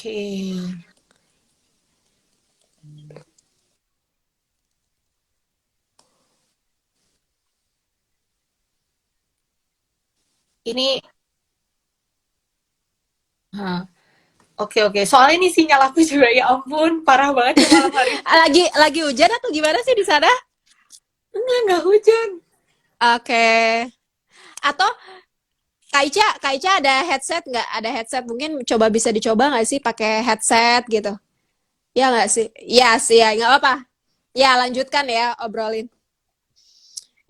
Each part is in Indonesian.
Oke. Ini, hah, oke oke. Soalnya ini sinyal aku juga ya ampun, parah banget ya malam hari ini. Lagi hujan atau gimana sih di sana? Enggak hujan. Oke. Atau Kak Ica ada headset nggak? Ada headset mungkin coba bisa dicoba nggak sih pakai headset gitu? Ya nggak sih? Ya sih ya nggak apa-apa. Ya lanjutkan ya obrolin.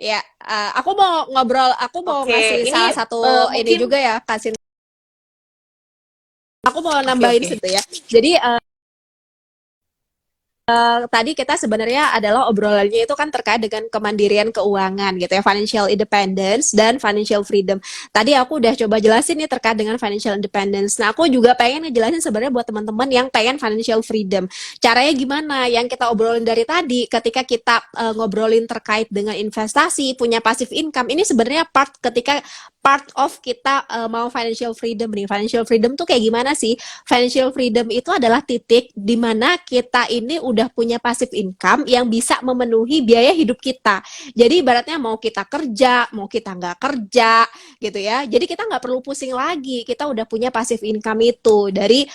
Ya, aku mau Oke, ngasih ini salah satu ini mungkin juga ya, kasih. Aku mau oke nambahin oke. situ ya. Jadi tadi kita sebenarnya adalah obrolannya itu kan terkait dengan kemandirian keuangan gitu ya, financial independence dan financial freedom. Tadi aku udah coba jelasin nih terkait dengan financial independence. Nah, aku juga pengen ngejelasin sebenarnya buat teman-teman yang pengen financial freedom. Caranya gimana? Yang kita obrolin dari tadi, ketika kita ngobrolin terkait dengan investasi, punya passive income, ini sebenarnya part of kita mau financial freedom nih. Financial freedom tuh kayak gimana sih? Financial freedom itu adalah titik di mana kita ini udah punya passive income yang bisa memenuhi biaya hidup kita. Jadi ibaratnya mau kita kerja, mau kita nggak kerja, gitu ya. Jadi kita nggak perlu pusing lagi. Kita udah punya passive income itu dari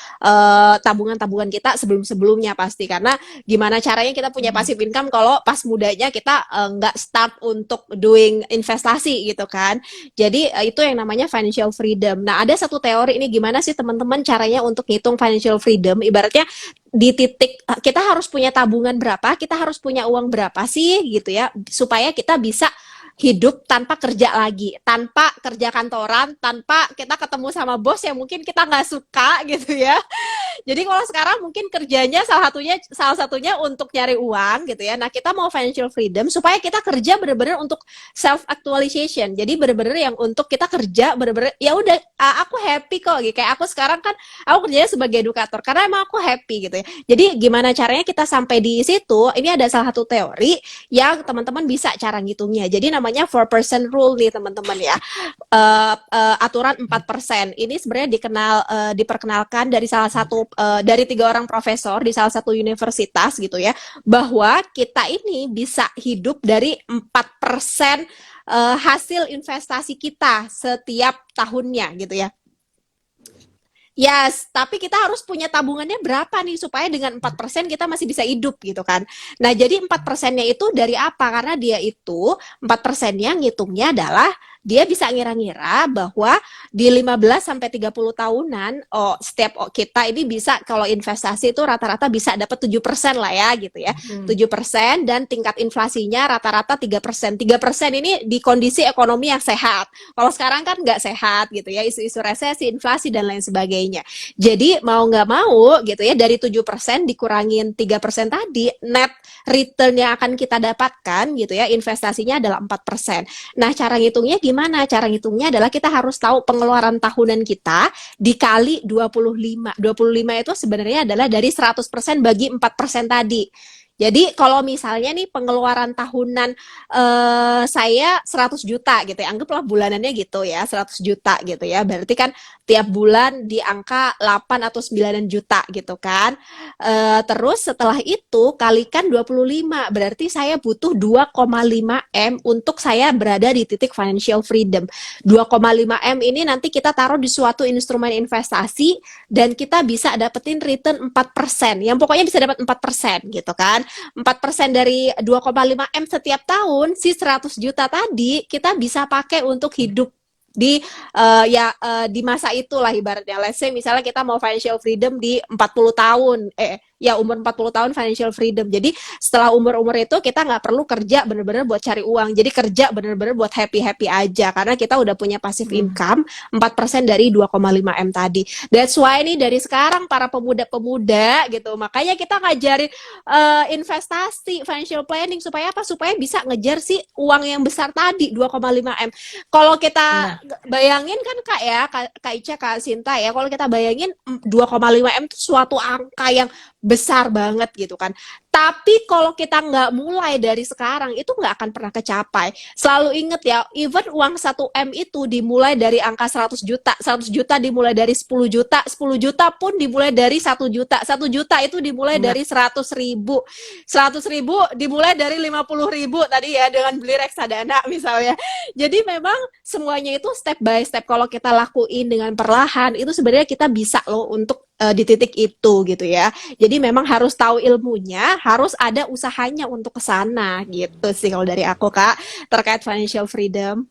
tabungan-tabungan kita sebelum-sebelumnya pasti. Karena gimana caranya kita punya Hmm. passive income kalau pas mudanya kita nggak start untuk doing investasi gitu kan. Jadi itu yang namanya financial freedom. Nah, ada satu teori ini gimana sih teman-teman caranya untuk ngitung financial freedom? Ibaratnya di titik kita harus punya tabungan berapa, kita harus punya uang berapa sih gitu ya, supaya kita bisa hidup tanpa kerja lagi, tanpa kerja kantoran, tanpa kita ketemu sama bos yang mungkin kita nggak suka gitu ya. Jadi kalau sekarang mungkin kerjanya salah satunya untuk nyari uang gitu ya. Nah, kita mau financial freedom supaya kita kerja benar-benar untuk self actualization. Jadi benar-benar yang untuk kita kerja benar-benar ya udah aku happy kok gitu. Kayak aku sekarang kan aku kerjanya sebagai edukator karena emang aku happy gitu ya. Jadi gimana caranya kita sampai di situ? Ini ada salah satu teori yang teman-teman bisa cara ngitungnya. Jadi namanya 4% rule nih teman-teman ya, aturan 4%. Ini sebenarnya diperkenalkan dari salah satu dari 3 orang profesor di salah satu universitas gitu ya, bahwa kita ini bisa hidup dari 4% hasil investasi kita setiap tahunnya gitu ya. Yes, tapi kita harus punya tabungannya berapa nih supaya dengan 4% kita masih bisa hidup gitu kan. Nah, jadi 4%-nya itu dari apa? Karena dia itu 4%-nya ngitungnya adalah dia bisa ngira-ngira bahwa di 15 sampai 30 tahunan setiap kita ini bisa kalau investasi itu rata-rata bisa dapat 7% lah ya gitu ya. Hmm. 7% dan tingkat inflasinya rata-rata 3%. 3% ini di kondisi ekonomi yang sehat. Kalau sekarang kan nggak sehat gitu ya, isu-isu resesi, inflasi dan lain sebagainya. Jadi mau nggak mau gitu ya, dari 7% dikurangin 3% tadi, net return yang akan kita dapatkan gitu ya, investasinya adalah 4%. Nah, cara ngitungnya gimana? Cara ngitungnya adalah kita harus tahu pengeluaran tahunan kita dikali 25. 25 itu sebenarnya adalah dari 100% bagi 4% tadi. Jadi kalau misalnya nih pengeluaran tahunan saya 100 juta gitu ya, anggaplah bulanannya gitu ya, 100 juta gitu ya. Berarti kan tiap bulan di angka 8 atau 9 juta gitu kan. Terus setelah itu kalikan 25, berarti saya butuh 2,5 M untuk saya berada di titik financial freedom. 2,5 M ini nanti kita taruh di suatu instrumen investasi dan kita bisa dapetin return 4%. Yang pokoknya bisa dapat 4% gitu kan. 4% dari 2,5 M setiap tahun, si 100 juta tadi kita bisa pakai untuk hidup di di masa itulah ibaratnya. Let's say misalnya kita mau financial freedom di 40 tahun, ya umur 40 tahun financial freedom. Jadi setelah umur-umur itu kita nggak perlu kerja bener-bener buat cari uang. Jadi kerja bener-bener buat happy-happy aja karena kita udah punya passive Hmm. income 4% dari 2,5 M tadi. That's why nih dari sekarang para pemuda-pemuda gitu. Makanya kita ngajarin investasi, financial planning supaya apa? Supaya bisa ngejar si uang yang besar tadi 2,5 M. Kalau kita Nah, bayangin kan Kak ya, Kak Ica, Kak Sinta ya, kalau kita bayangin 2,5 M itu suatu angka yang besar banget gitu kan. Tapi kalau kita nggak mulai dari sekarang, itu nggak akan pernah kecapai. Selalu inget ya, even uang 1M itu dimulai dari angka 100 juta, 100 juta dimulai dari 10 juta, 10 juta pun dimulai dari 1 juta, 1 juta itu dimulai Benar. dari 100 ribu, 100 ribu dimulai dari 50 ribu tadi ya, dengan beli reksadana misalnya. Jadi memang semuanya itu step by step. Kalau kita lakuin dengan perlahan, itu sebenarnya kita bisa loh untuk di titik itu gitu ya. Jadi memang harus tahu ilmunya, harus ada usahanya untuk ke sana gitu sih kalau dari aku Kak, terkait financial freedom.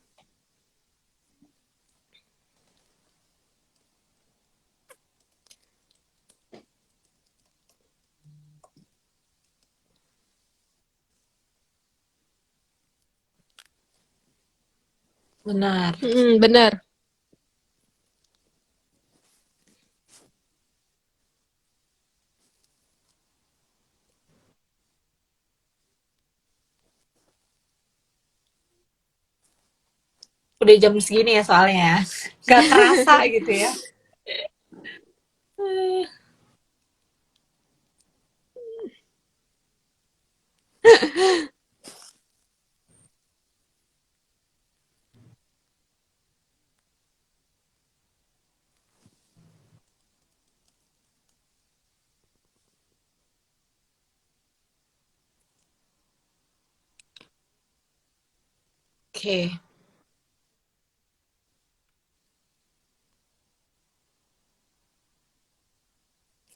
Benar. Bener. Udah jam segini ya soalnya ya. Gak kerasa gitu ya. Oke.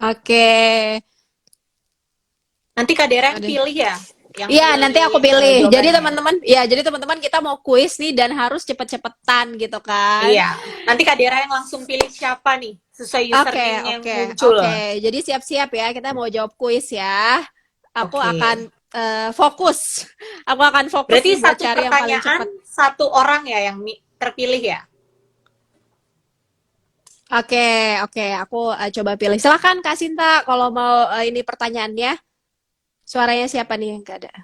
Oke. Nanti Kak Dera yang Ada. pilih ya? Yang Iya, nanti aku pilih pilih. jawabannya. Jadi teman-teman kita mau kuis nih dan harus cepet-cepetan gitu kan. Iya. Nanti Kak Dera yang langsung pilih siapa nih? Sesuai Oke, username yang oke, muncul. oke. Jadi siap-siap ya, kita mau jawab kuis ya. Aku Oke. akan fokus. Aku akan fokus Berarti nih buat satu cari yang paling pertanyaan, cepat. satu orang ya yang terpilih ya? Oke, oke. Aku coba pilih. Silakan Kak Sinta, kalau mau ini pertanyaannya. Suaranya siapa nih yang gak ada?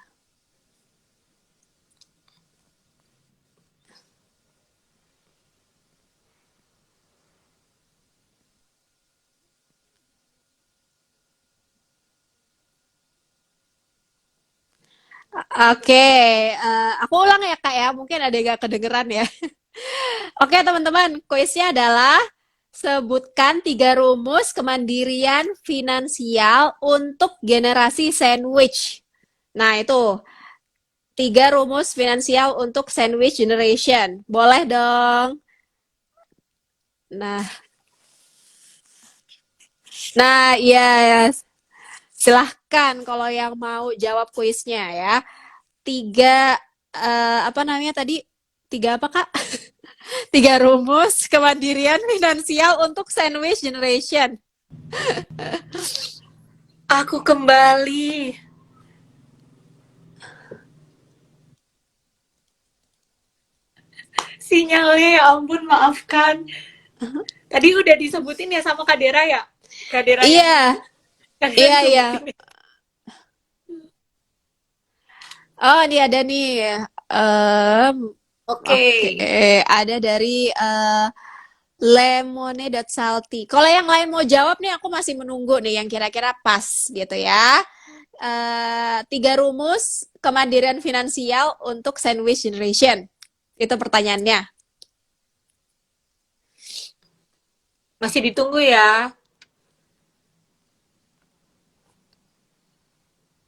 Oke, aku ulang ya Kak ya. Mungkin ada yang gak kedengeran ya. Oke teman-teman, kuisnya adalah sebutkan 3 rumus kemandirian finansial untuk generasi sandwich. Nah itu 3 rumus finansial untuk sandwich generation. Boleh dong. Nah, nah ya silahkan kalau yang mau jawab kuisnya ya. Tiga apa namanya tadi? Tiga apa Kak? 3 rumus kemandirian finansial untuk sandwich generation. Aku kembali. Sinyalnya ya ampun, maafkan. Tadi udah disebutin ya sama Kak Dera ya? Kak Dera yang Iya, Kak Dera iya, iya. disebutin ya? Oh, ini ada nih. Em, Oke. oke, ada dari Salty. Kalau yang lain mau jawab nih, aku masih menunggu nih yang kira-kira pas gitu ya. 3 rumus kemandirian finansial untuk sandwich generation. Itu pertanyaannya. Masih ditunggu ya.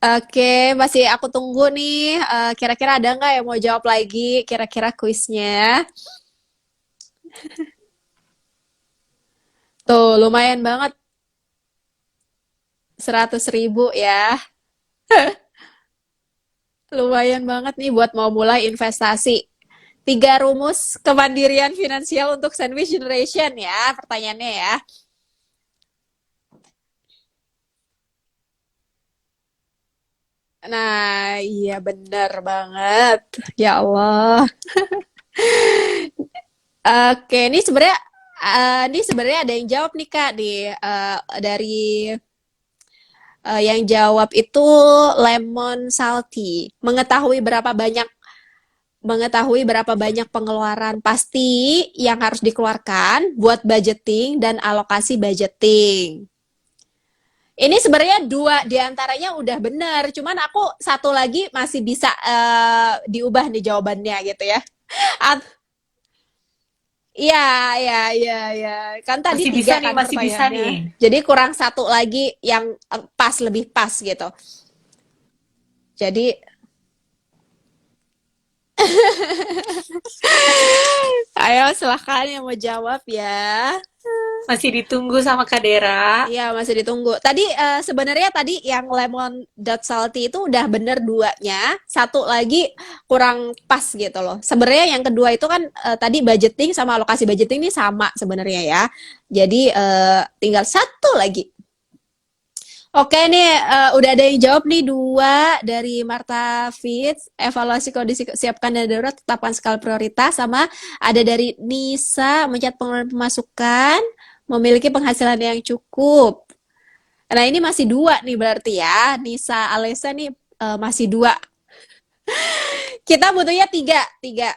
Oke, masih aku tunggu nih. Kira-kira ada nggak yang mau jawab lagi? Kira-kira kuisnya. Tuh, lumayan banget. 100 ribu ya. Lumayan banget nih buat mau mulai investasi. 3 rumus kemandirian finansial untuk sandwich generation ya, pertanyaannya ya. Nah, iya bener banget. Ya Allah. Oke, ini sebenarnya ada yang jawab nih Kak dari yang jawab itu Lemon Salty. Mengetahui berapa banyak pengeluaran pasti yang harus dikeluarkan buat budgeting dan alokasi budgeting. Ini sebenarnya dua diantaranya udah benar, cuman aku satu lagi masih bisa diubah nih jawabannya gitu ya. At- Iya, iya, iya, iya. Kan tadi Masih bisa tiga nih, kan masih bisa pertanyaannya. nih. Jadi kurang satu lagi yang pas, lebih pas gitu. Jadi, ayo silahkan yang mau jawab ya. Masih ditunggu sama Kak Dera. Iya, masih ditunggu. Tadi sebenarnya tadi yang lemon dot salty itu udah bener duanya, satu lagi kurang pas gitu loh. Sebenarnya yang kedua itu kan tadi budgeting sama alokasi budgeting ini sama sebenarnya ya. Jadi tinggal satu lagi. Oke nih, udah ada yang jawab nih dua dari Marta Fitz, evaluasi kondisi siapkan dana darurat, tetapkan skala prioritas, sama ada dari Nisa, mencatat pengeluaran pemasukan, memiliki penghasilan yang cukup. Nah ini masih dua nih berarti ya, Nisa Alessa nih masih dua. Kita butuhnya tiga, tiga.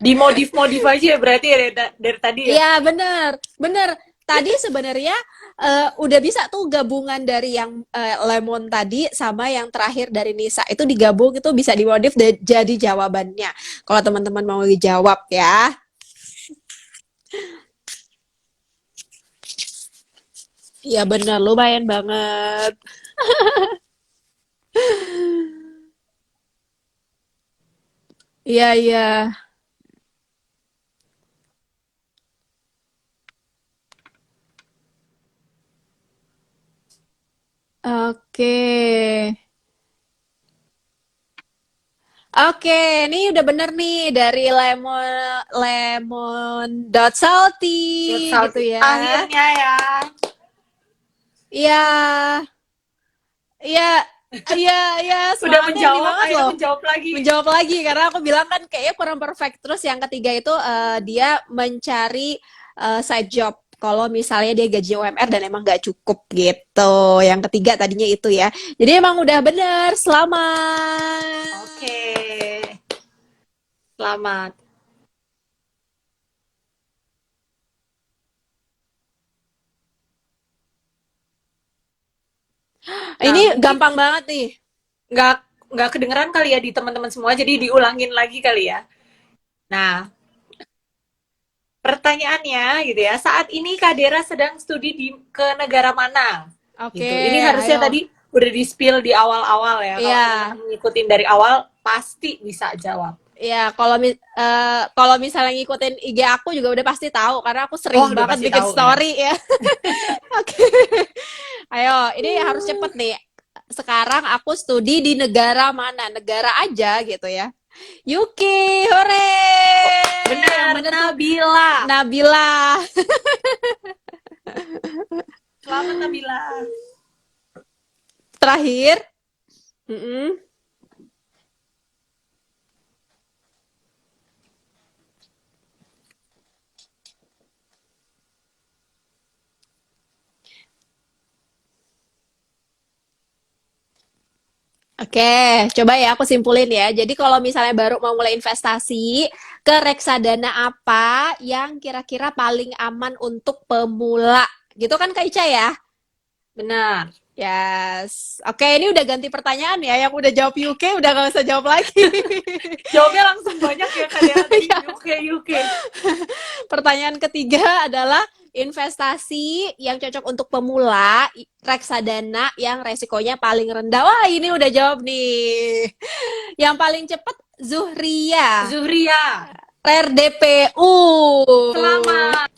Dimodif-modif aja ya berarti ya dari tadi ya. Iya bener, bener. Tadi sebenarnya udah bisa tuh gabungan dari yang lemon tadi sama yang terakhir dari Nisa itu digabung itu bisa dimodif jadi jawabannya. Kalau teman-teman mau dijawab ya. Iya bener, lumayan banget. Iya iya. Oke. Oke, ini udah bener nih dari lemon lemon dot salty Buat gitu salty. ya. Akhirnya ya. Iya, iya, iya, iya, Udah semangatnya ini menjawab, banget akhirnya loh. menjawab lagi. Menjawab lagi karena aku bilang kan kayaknya kurang perfect. Terus yang ketiga itu dia mencari side job. Kalau misalnya dia gaji UMR dan emang nggak cukup gitu. Yang ketiga tadinya itu ya. Jadi emang udah bener. Selamat. Oke. Selamat. Nah, Ini mungkin gampang banget nih. nggak nggak kedengeran kali ya di teman-teman semua, jadi diulangin lagi kali ya. Nah, pertanyaannya gitu ya, saat ini Kak Dera sedang studi ke negara mana? Oke, Gitu. Ini harusnya ayo. tadi udah di-spill di awal-awal ya. Kalau Iya, teman-teman ngikutin dari awal, pasti bisa jawab. iya. Kalau misalnya ngikutin IG aku juga udah pasti tahu karena aku Oh, sering udah banget pasti bikin tahu ya. story ya. Oke. Ayo, ini harus cepet nih. Sekarang aku studi di negara mana? Negara aja gitu ya. Yuki, hore! Yang Benar, bener tuh Nabila. Nabila. Selamat Nabila. Terakhir. Mm-mm. Oke, coba ya aku simpulin ya. Jadi kalau misalnya baru mau mulai investasi, ke reksadana apa yang kira-kira paling aman untuk pemula? Gitu kan Kak Ica ya? Benar. Yes. Oke, ini udah ganti pertanyaan ya. Yang udah jawab UK udah gak usah jawab lagi. Jawabnya langsung banyak ya Kak Dera tadi. UK, UK. Pertanyaan ketiga adalah investasi yang cocok untuk pemula, reksadana yang resikonya paling rendah. Wah, ini udah jawab nih. Yang paling cepat Zuhria, Zuhria. Rare DPU. Selamat.